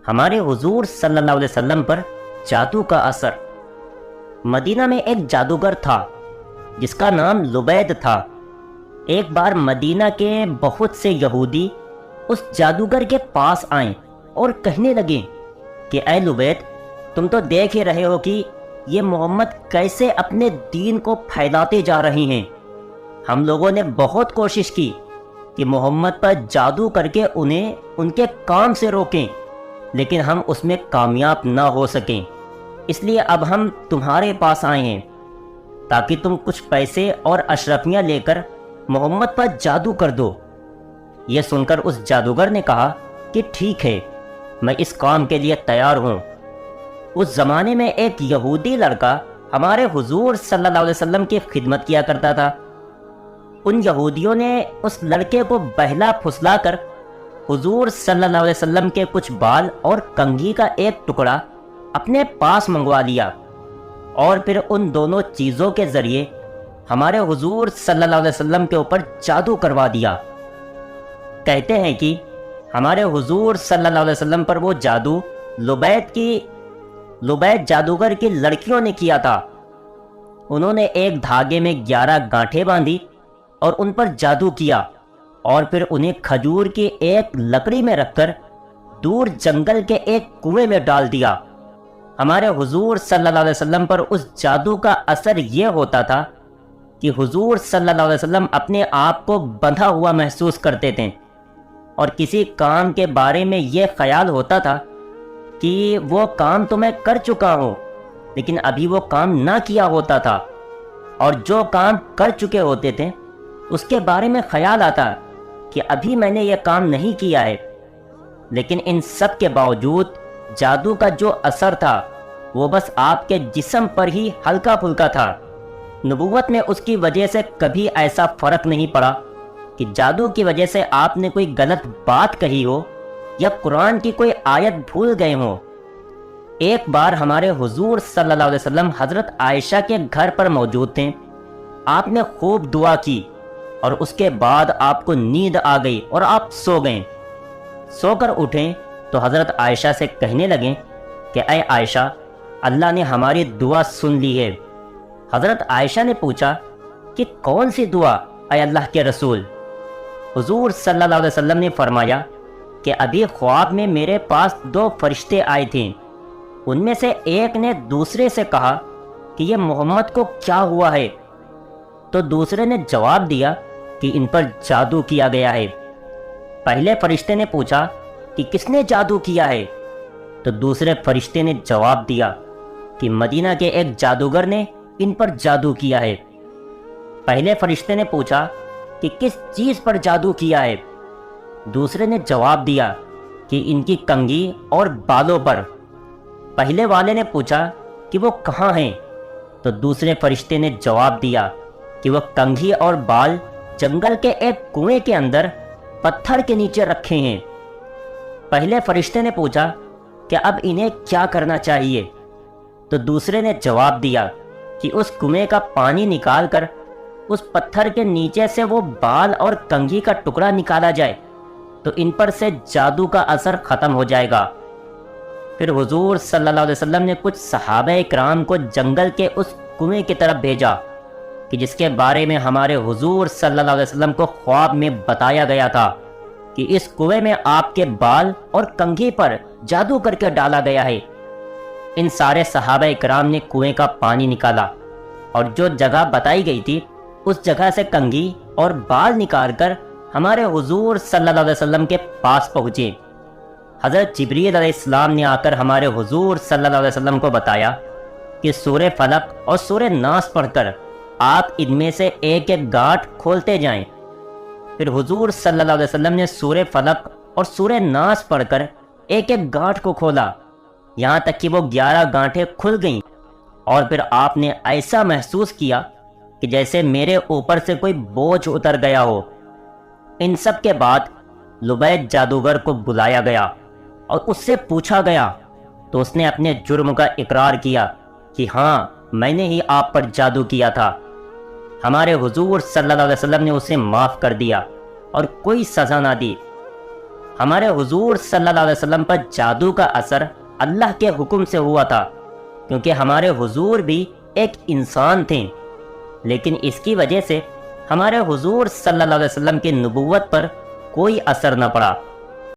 ہمارے حضور صلی اللہ علیہ وسلم پر جادو کا اثر۔ مدینہ میں ایک جادوگر تھا جس کا نام لبید تھا۔ ایک بار مدینہ کے بہت سے یہودی اس جادوگر کے پاس آئیں اور کہنے لگے کہ اے لبید، تم تو دیکھ ہی رہے ہو کہ یہ محمد کیسے اپنے دین کو پھیلاتے جا رہے ہیں۔ ہم لوگوں نے بہت کوشش کی کہ محمد پر جادو کر کے انہیں ان کے کام سے روکیں، لیکن ہم اس میں کامیاب نہ ہو سکیں۔ اس لیے اب ہم تمہارے پاس آئے ہیں تاکہ تم کچھ پیسے اور اشرفیاں لے کر محمد پر جادو کر دو۔ یہ سن کر اس جادوگر نے کہا کہ ٹھیک ہے، میں اس کام کے لیے تیار ہوں۔ اس زمانے میں ایک یہودی لڑکا ہمارے حضور صلی اللہ علیہ وسلم کی خدمت کیا کرتا تھا۔ ان یہودیوں نے اس لڑکے کو بہلا پھسلا کر حضور صلی اللہ علیہ وسلم کے کچھ بال اور کنگھی کا ایک ٹکڑا اپنے پاس منگوا لیا، اور پھر ان دونوں چیزوں کے ذریعے ہمارے حضور صلی اللہ علیہ وسلم کے اوپر جادو کروا دیا۔ کہتے ہیں کہ ہمارے حضور صلی اللہ علیہ وسلم پر وہ جادو لبید جادوگر کی لڑکیوں نے کیا تھا۔ انہوں نے ایک دھاگے میں 11 گانٹھیں باندھی اور ان پر جادو کیا، اور پھر انہیں کھجور کی ایک لکڑی میں رکھ کر دور جنگل کے ایک کنویں میں ڈال دیا۔ ہمارے حضور صلی اللہ علیہ وسلم پر اس جادو کا اثر یہ ہوتا تھا کہ حضور صلی اللہ علیہ وسلم اپنے آپ کو بندھا ہوا محسوس کرتے تھے، اور کسی کام کے بارے میں یہ خیال ہوتا تھا کہ وہ کام تو میں کر چکا ہوں، لیکن ابھی وہ کام نہ کیا ہوتا تھا، اور جو کام کر چکے ہوتے تھے اس کے بارے میں خیال آتا کہ ابھی میں نے یہ کام نہیں کیا ہے۔ لیکن ان سب کے باوجود جادو کا جو اثر تھا وہ بس آپ کے جسم پر ہی ہلکا پھلکا تھا۔ نبوت میں اس کی وجہ سے کبھی ایسا فرق نہیں پڑا کہ جادو کی وجہ سے آپ نے کوئی غلط بات کہی ہو یا قرآن کی کوئی آیت بھول گئے ہوں۔ ایک بار ہمارے حضور صلی اللہ علیہ وسلم حضرت عائشہ کے گھر پر موجود تھے۔ آپ نے خوب دعا کی اور اس کے بعد آپ کو نیند آ گئی اور آپ سو گئے۔ سو کر اٹھیں تو حضرت عائشہ سے کہنے لگیں کہ اے عائشہ، اللہ نے ہماری دعا سن لی ہے۔ حضرت عائشہ نے پوچھا کہ کون سی دعا اے اللہ کے رسول؟ حضور صلی اللہ علیہ وسلم نے فرمایا کہ ابھی خواب میں میرے پاس 2 فرشتے آئے تھے۔ ان میں سے ایک نے دوسرے سے کہا کہ یہ محمد کو کیا ہوا ہے؟ تو دوسرے نے جواب دیا کہ ان پر جادو کیا گیا ہے۔ پہلے فرشتے نے پوچھا کہ کس نے جادو کیا ہے؟ تو دوسرے فرشتے نے جواب دیا کہ مدینہ کے ایک جادوگر نے ان پر جادو کیا ہے۔ پہلے فرشتے نے پوچھا کہ کس چیز پر جادو کیا ہے؟ دوسرے نے جواب دیا کہ ان کی کنگھی اور بالوں پر۔ پہلے والے نے پوچھا کہ وہ کہاں ہیں؟ تو دوسرے فرشتے نے جواب دیا کہ وہ کنگھی اور بال جنگل کے ایک کنویں کے اندر پتھر کے نیچے رکھے ہیں۔ پہلے فرشتے نے پوچھا کہ اب انہیں کیا کرنا چاہیے؟ تو دوسرے نے جواب دیا کہ اس کنویں کا پانی نکال کر اس پتھر کے نیچے سے وہ بال اور کنگھی کا ٹکڑا نکالا جائے تو ان پر سے جادو کا اثر ختم ہو جائے گا۔ پھر حضور صلی اللہ علیہ وسلم نے کچھ صحابہ کرام کو جنگل کے اس کنویں کی طرف بھیجا کہ جس کے بارے میں ہمارے حضور صلی اللہ علیہ وسلم کو خواب میں بتایا گیا تھا کہ اس کنویں میں آپ کے بال اور کنگھی پر جادو کر کے ڈالا گیا ہے۔ ان سارے صحابہ کرام نے کنویں کا پانی نکالا اور جو جگہ بتائی گئی تھی اس جگہ سے کنگھی اور بال نکال کر ہمارے حضور صلی اللہ علیہ وسلم کے پاس پہنچے۔ حضرت جبریل علیہ السلام نے آ کر ہمارے حضور صلی اللہ علیہ وسلم کو بتایا کہ سورہ فلق اور سورہ ناس پڑھ کر آپ ان میں سے ایک ایک گانٹھ کھولتے جائیں۔ پھر حضور صلی اللہ علیہ وسلم نے سورہ فلق اور سورہ ناس پڑھ کر ایک ایک گانٹھ کو کھولا، یہاں تک کہ وہ 11 گانٹھیں کھل گئیں، اور پھر آپ نے ایسا محسوس کیا کہ جیسے میرے اوپر سے کوئی بوجھ اتر گیا ہو۔ ان سب کے بعد لبید جادوگر کو بلایا گیا اور اس سے پوچھا گیا تو اس نے اپنے جرم کا اقرار کیا کہ ہاں، میں نے ہی آپ پر جادو کیا تھا۔ ہمارے حضور صلی اللہ علیہ وسلم نے اسے معاف کر دیا اور کوئی سزا نہ دی۔ ہمارے حضور صلی اللہ علیہ وسلم پر جادو کا اثر اللہ کے حکم سے ہوا تھا، کیونکہ ہمارے حضور بھی ایک انسان تھے، لیکن اس کی وجہ سے ہمارے حضور صلی اللہ علیہ وسلم کی نبوت پر کوئی اثر نہ پڑا۔